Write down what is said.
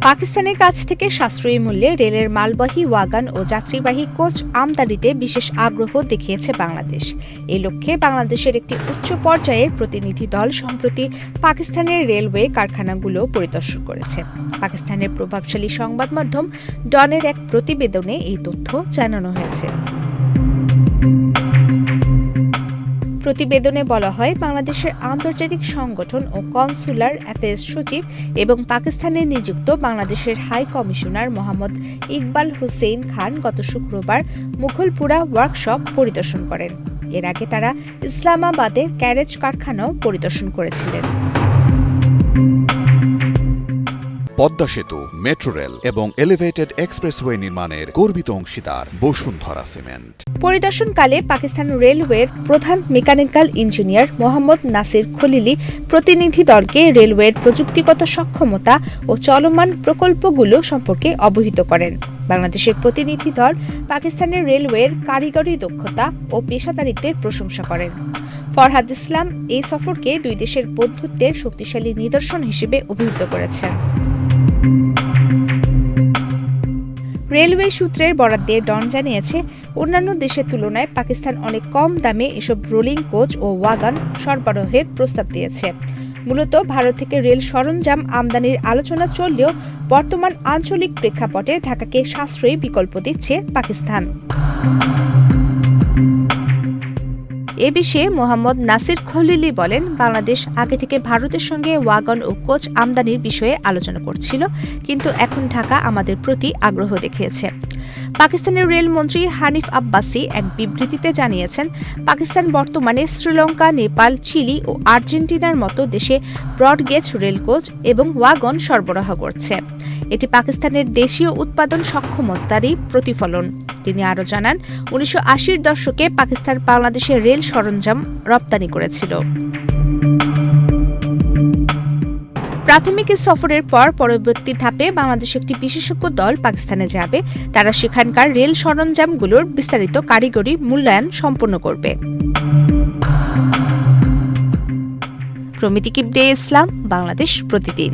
পাকিস্তানের কাছ থেকে সাশ্রয়ী মূল্যে রেলের মালবাহী ওয়াগন ও যাত্রীবাহী কোচ আমদানিতে বিশেষ আগ্রহ দেখিয়েছে বাংলাদেশ। এই লক্ষ্যে বাংলাদেশের একটি উচ্চ পর্যায়ের প্রতিনিধি দল সম্প্রতি পাকিস্তানের রেলওয়ে কারখানাগুলো পরিদর্শন করেছে। পাকিস্তানের প্রভাবশালী সংবাদ মাধ্যম ডনের এক প্রতিবেদনে এই তথ্য জানানো হয়েছে। প্রতিবেদনে বলা হয়, বাংলাদেশের আন্তর্জাতিক সংগঠন ও কনসুলার অ্যাফেয়ার্স সচিব এবং পাকিস্তানে নিযুক্ত বাংলাদেশের হাই কমিশনার মোহাম্মদ ইকবাল হুসেইন খান গত শুক্রবার মুঘলপুরা ওয়ার্কশপ পরিদর্শন করেন। এর আগে তারা ইসলামাবাদের ক্যারেজ কারখানাও পরিদর্শন করেছিলেন। পদ্মা সেতু, মেট্রো রেল এবং এলিভেটেড এক্সপ্রেসওয়ে নির্মাণের গর্বিত অংশীদার বসুন্ধরা সিমেন্ট। পরিদর্শনকালে পাকিস্তান রেলওয়ের প্রধান মেকানিক্যাল ইঞ্জিনিয়ার মোহাম্মদ নাসির খলিলি প্রতিনিধি দলকে রেলওয়ের প্রযুক্তিগত সক্ষমতা ও চলমান প্রকল্পগুলো সম্পর্কে অবহিত করেন। বাংলাদেশের প্রতিনিধি দল পাকিস্তানের রেলওয়ের কারিগরি দক্ষতা ও পেশাদারিত্বের প্রশংসা করেন। ফরহাদ ইসলাম এই সফরকে দুই দেশের বন্ধুত্বের শক্তিশালী নিদর্শন হিসেবে অভিহিত করেছেন। রেলওয়ে সূত্রের বরাত দিয়ে ডন জানিয়েছে, অন্যান্য দেশের তুলনায় পাকিস্তান অনেক কম দামে এসব রোলিং কোচ ও ওয়াগন সরবরাহের প্রস্তাব দিয়েছে। মূলত ভারত থেকে রেল সরঞ্জাম আমদানির আলোচনা চললেও বর্তমান আঞ্চলিক প্রেক্ষাপটে ঢাকাকে সাশ্রয়ী বিকল্প দিচ্ছে পাকিস্তান। এ বিষয়ে মোহাম্মদ নাসির খলিলি বলেন, বাংলাদেশ আগে থেকে ভারতের সঙ্গে ওয়াগন ও কোচ আমদানির বিষয়ে আলোচনা করছিল, কিন্তু এখন ঢাকা আমাদের প্রতি আগ্রহ দেখিয়েছে। পাকিস্তানের রেলমন্ত্রী হানিফ আব্বাসি এক বিবৃতিতে জানিয়েছেন, পাকিস্তান বর্তমানে শ্রীলঙ্কা, নেপাল, চিলি ও আর্জেন্টিনার মতো দেশে ব্রডগেজ রেল কোচ এবং ওয়াগন সরবরাহ করছে। এটি পাকিস্তানের দেশীয় উৎপাদন সক্ষমতারই প্রতিফলন। তিনি আরও জানান, ১৯৮০-র দশকে পাকিস্তান বাংলাদেশে রেল সরঞ্জাম রপ্তানি করেছিল। প্রাথমিক সফরের পর পরবর্তী ধাপে বাংলাদেশ একটি বিশেষজ্ঞ দল পাকিস্তানে যাবে। তারা সেখানকার রেল সরঞ্জামগুলোর বিস্তারিত কারিগরি মূল্যায়ন সম্পন্ন করবে। প্রমিতি কিবদে ইসলাম, বাংলাদেশ প্রতিদিন।